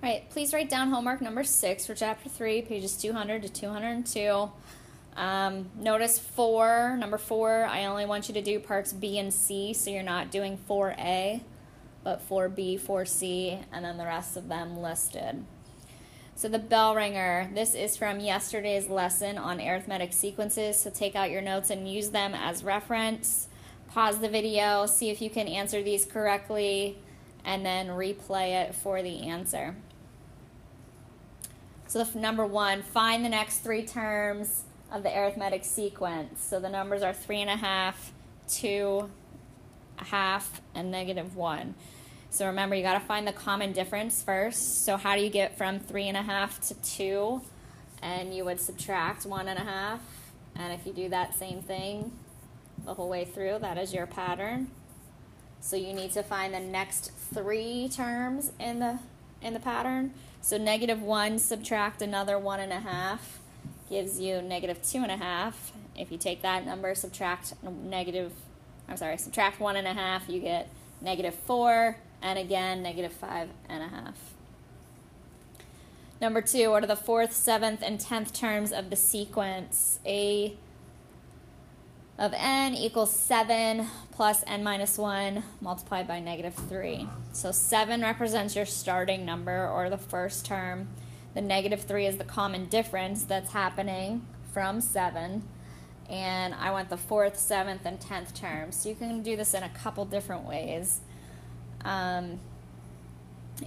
All right, please write down homework number 6 for chapter 3, pages 200 to 202. Notice number 4, I only want you to do parts B and C, so you're not doing 4A, but 4B, 4C, and then the rest of them listed. So the bell ringer, this is from yesterday's lesson on arithmetic sequences, so take out your notes and use them as reference. Pause the video, see if you can answer these correctly, and then replay it for the answer. So number 1, find the next 3 terms of the arithmetic sequence. So the numbers are 3.5, 2, 1/2, and -1. So remember, you got to find the common difference first. So how do you get from 3.5 to 2? And you would subtract 1.5. And if you do that same thing the whole way through, that is your pattern. So you need to find the next 3 terms in the pattern. So -1 subtract another 1.5 gives you -2.5. If you take that number, subtract 1.5, you get -4, and again -5.5. Number 2, what are the 4th, 7th, and 10th terms of the sequence? A of n equals 7 plus n minus 1 multiplied by -3. So 7 represents your starting number, or the first term. The -3 is the common difference that's happening from 7. And I want the 4th, 7th, and 10th terms. So you can do this in a couple different ways.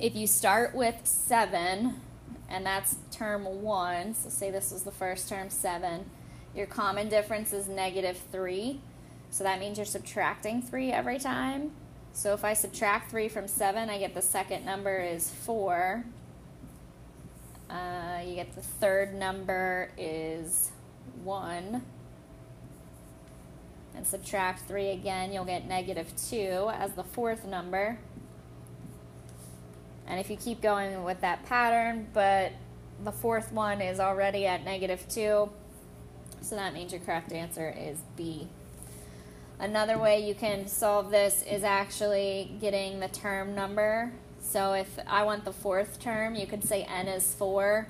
If you start with 7, and that's term 1, so say this was the first term, 7, your common difference is -3, so that means you're subtracting 3 every time. So if I subtract 3 from 7, I get the second number is 4. You get the third number is 1. And subtract 3 again, you'll get -2 as the fourth number. And if you keep going with that pattern, but the fourth one is already at -2, so that means your correct answer is B. Another way you can solve this is actually getting the term number. So if I want the 4th term, you could say n is 4.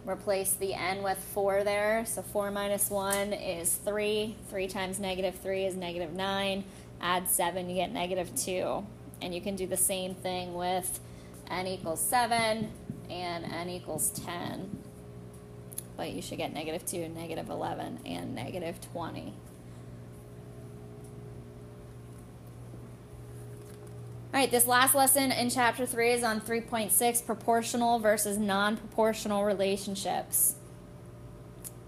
Replace the n with 4 there. So 4 minus 1 is 3. 3 times -3 is -9. Add 7, you get -2. And you can do the same thing with n equals 7 and n equals 10. But you should get -2, -11, and -20. All right, this last lesson in Chapter 3 is on 3.6, proportional versus non-proportional relationships.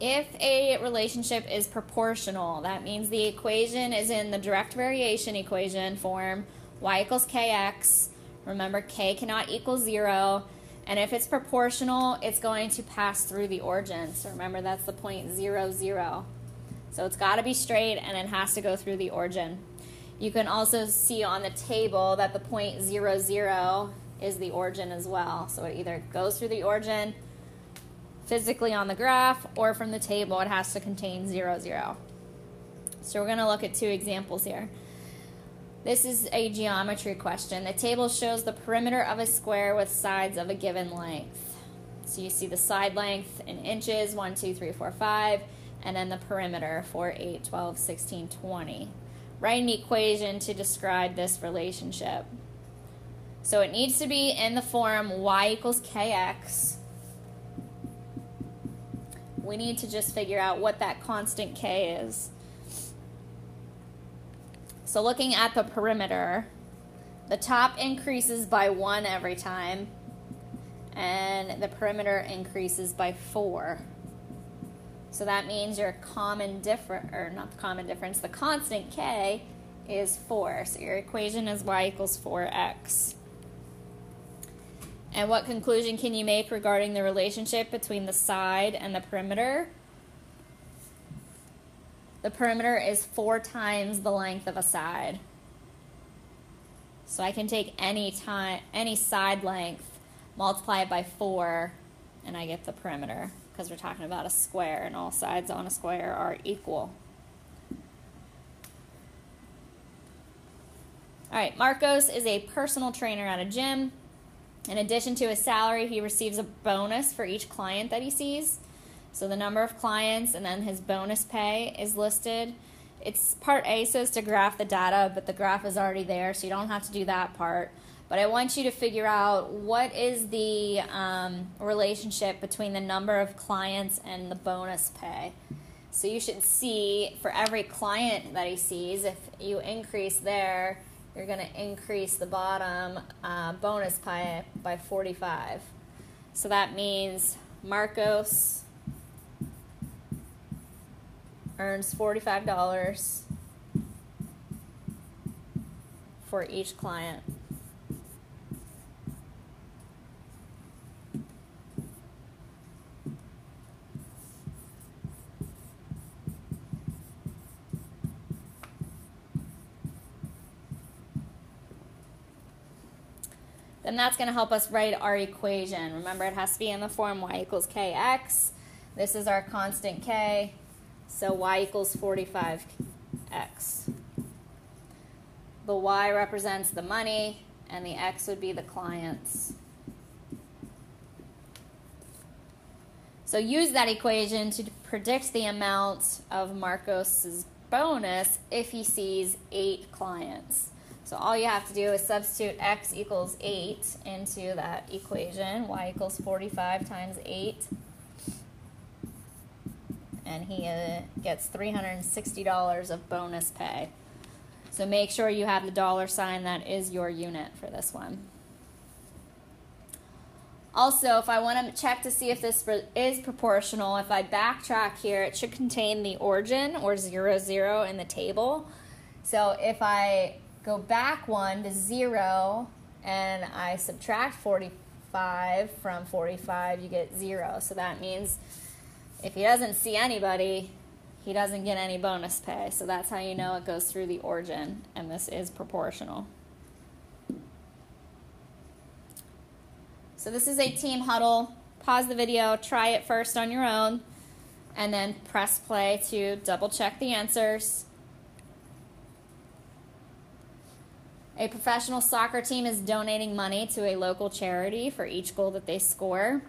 If a relationship is proportional, that means the equation is in the direct variation equation form, y equals kx. Remember, k cannot equal 0. And if it's proportional, it's going to pass through the origin. So remember, that's the point 0, 0. So it's got to be straight, and it has to go through the origin. You can also see on the table that the point 0, 0 is the origin as well. So it either goes through the origin physically on the graph, or from the table it has to contain 0, 0. So we're going to look at 2 examples here. This is a geometry question. The table shows the perimeter of a square with sides of a given length. So you see the side length in inches, 1, 2, 3, 4, 5, and then the perimeter, 4, 8, 12, 16, 20. Write an equation to describe this relationship. So it needs to be in the form y equals kx. We need to just figure out what that constant k is. So looking at the perimeter, the top increases by 1 every time, and the perimeter increases by 4. So that means your the constant k is 4. So your equation is y equals 4x. And what conclusion can you make regarding the relationship between the side and the perimeter? The perimeter is 4 times the length of a side. So I can take any side length, multiply it by 4, and I get the perimeter, because we're talking about a square, and all sides on a square are equal. All right, Marcos is a personal trainer at a gym. In addition to his salary, he receives a bonus for each client that he sees. So the number of clients and then his bonus pay is listed. It's part A, so it's to graph the data, but the graph is already there, so you don't have to do that part. But I want you to figure out what is the relationship between the number of clients and the bonus pay. So you should see for every client that he sees, if you increase there, you're going to increase the bottom bonus pay by 45. So that means Marcos earns $45 for each client. Then that's going to help us write our equation. Remember, it has to be in the form y equals kx. This is our constant k, so y equals 45x. The y represents the money, and the x would be the clients. So use that equation to predict the amount of Marcos's bonus if he sees 8 clients. So all you have to do is substitute x equals 8 into that equation. Y equals 45 times 8. And he gets $360 of bonus pay. So make sure you have the dollar sign. That is your unit for this one. Also, if I want to check to see if this is proportional, if I backtrack here, it should contain the origin or 0, 0 in the table. So if I go back 1 to 0 and I subtract 45 from 45, you get 0. So that means if he doesn't see anybody, he doesn't get any bonus pay. So that's how you know it goes through the origin, and this is proportional. So this is a team huddle. Pause the video, try it first on your own, and then press play to double check the answers. A professional soccer team is donating money to a local charity for each goal that they score.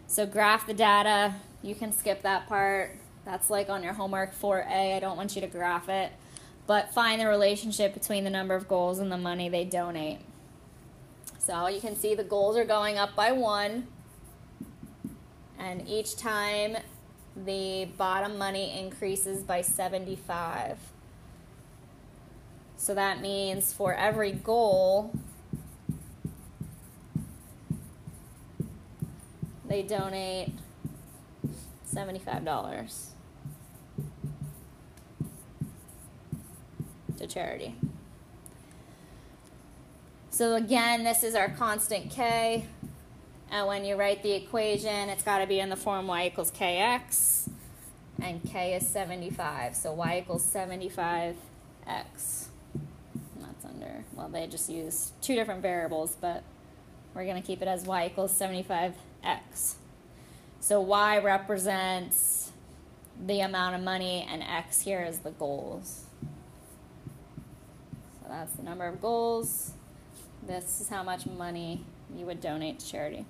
So graph the data. You can skip that part. That's like on your homework 4A. I don't want you to graph it. But find the relationship between the number of goals and the money they donate. So you can see the goals are going up by 1. And each time the bottom money increases by 75. So that means for every goal, they donate $75 to charity. So again, this is our constant k. And when you write the equation, it's got to be in the form y equals kx. And k is 75. So y equals 75x. Well, they just use 2 different variables, but we're going to keep it as y equals 75x. So y represents the amount of money, and x here is the goals. So that's the number of goals. This is how much money you would donate to charity.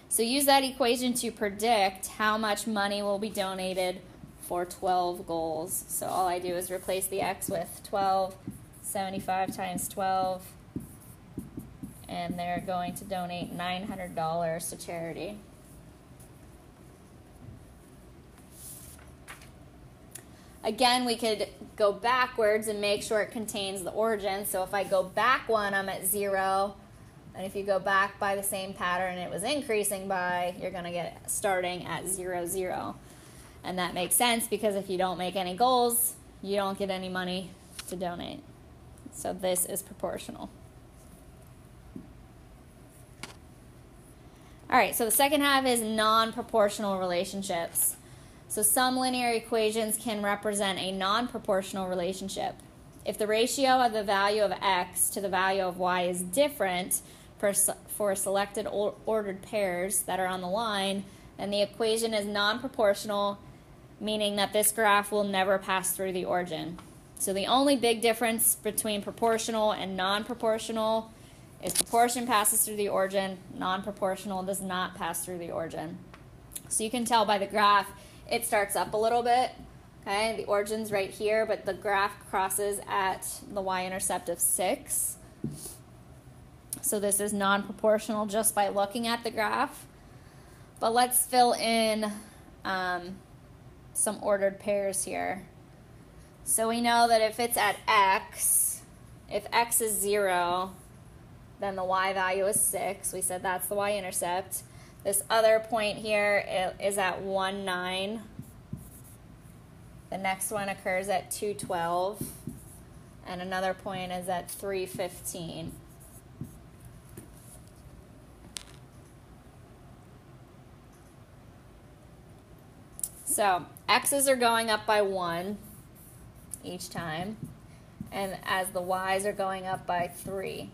So use that equation to predict how much money will be donated for 12 goals. So all I do is replace the x with 12. 75 times 12, and they're going to donate $900 to charity. Again, we could go backwards and make sure it contains the origin. So if I go back 1, I'm at 0. And if you go back by the same pattern it was increasing by, you're going to get starting at 0, 0. And that makes sense because if you don't make any goals, you don't get any money to donate. So this is proportional. All right, so the second half is non-proportional relationships. So some linear equations can represent a non-proportional relationship. If the ratio of the value of x to the value of y is different for selected ordered pairs that are on the line, then the equation is non-proportional, meaning that this graph will never pass through the origin. So the only big difference between proportional and non-proportional is proportion passes through the origin, non-proportional does not pass through the origin. So you can tell by the graph, it starts up a little bit. Okay, the origin's right here, but the graph crosses at the y-intercept of 6. So this is non-proportional just by looking at the graph. But let's fill in some ordered pairs here. So we know that if it's at x, if x is 0, then the y value is 6. We said that's the y-intercept. This other point here is at 1, 9. The next one occurs at 2, 12. And another point is at 3, 15. So x's are going up by 1 each time, and as the y's are going up by 3.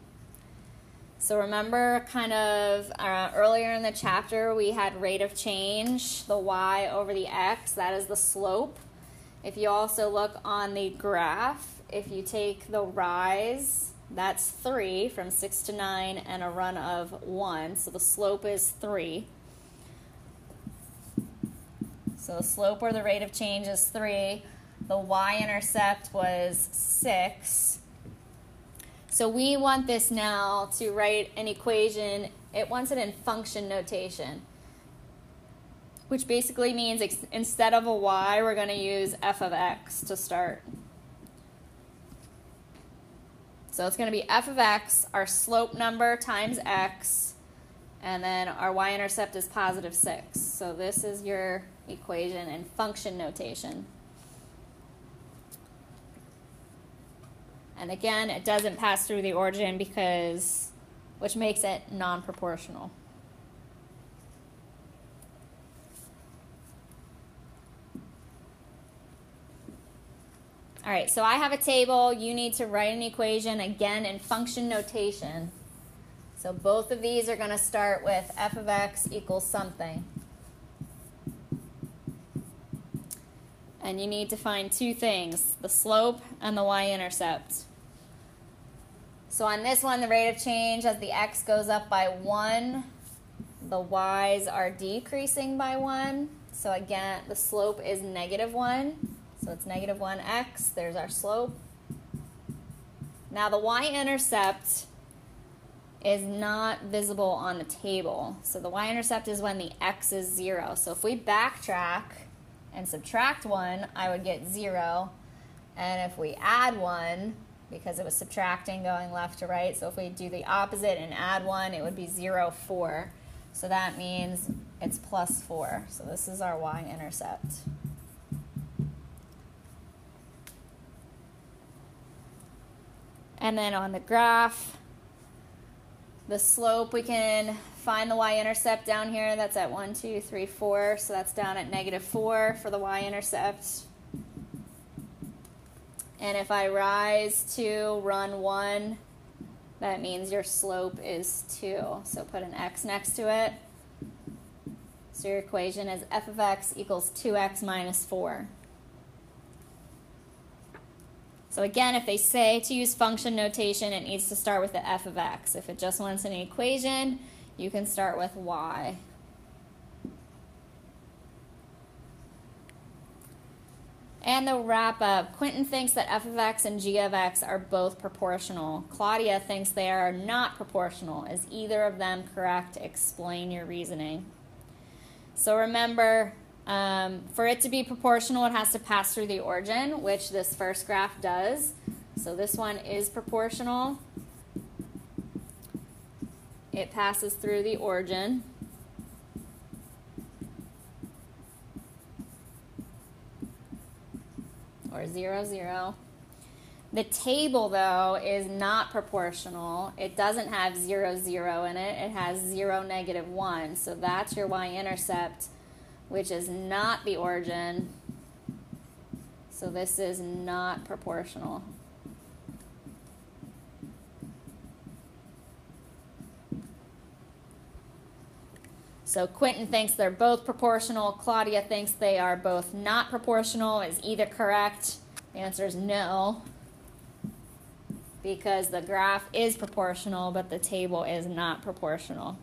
So remember kind of earlier in the chapter we had rate of change, the y over the x, that is the slope. If you also look on the graph, if you take the rise, that's 3 from 6 to 9 and a run of 1, so the slope is 3. So the slope or the rate of change is 3. The y-intercept was 6. So we want this now to write an equation. It wants it in function notation, which basically means instead of a y, we're going to use f of x to start. So it's going to be f of x, our slope number times x, and then our y-intercept is positive 6. So this is your equation in function notation. And again, it doesn't pass through the origin which makes it non-proportional. All right, so I have a table. You need to write an equation, again, in function notation. So both of these are going to start with f of x equals something. And you need to find two things, the slope and the y-intercept. So on this one, the rate of change, as the x goes up by 1, the y's are decreasing by 1. So again, the slope is negative 1. So it's negative 1x. There's our slope. Now the y-intercept is not visible on the table. So the y-intercept is when the x is 0. So if we backtrack and subtract 1, I would get 0. And if we add 1, because it was subtracting going left to right, so if we do the opposite and add 1, it would be 0, 4. So that means it's plus 4. So this is our y-intercept. And then on the graph, the slope, we can find the y-intercept down here. That's at 1, 2, 3, 4. So that's down at negative 4 for the y-intercept. And if I rise 2, run 1, that means your slope is 2. So put an x next to it. So your equation is f of x equals 2x minus 4. So again, if they say to use function notation, it needs to start with the f of x. If it just wants an equation, you can start with y. And the wrap up. Quentin thinks that f of x and g of x are both proportional. Claudia thinks they are not proportional. Is either of them correct? Explain your reasoning. So remember, for it to be proportional, it has to pass through the origin, which this first graph does. So this one is proportional. It passes through the origin. Or 0, 0. The table, though, is not proportional. It doesn't have 0, 0 in it. It has 0, negative 1. So that's your y-intercept, which is not the origin. So this is not proportional. So Quentin thinks they're both proportional. Claudia thinks they are both not proportional. Is either correct? The answer is no. because the graph is proportional, but the table is not proportional.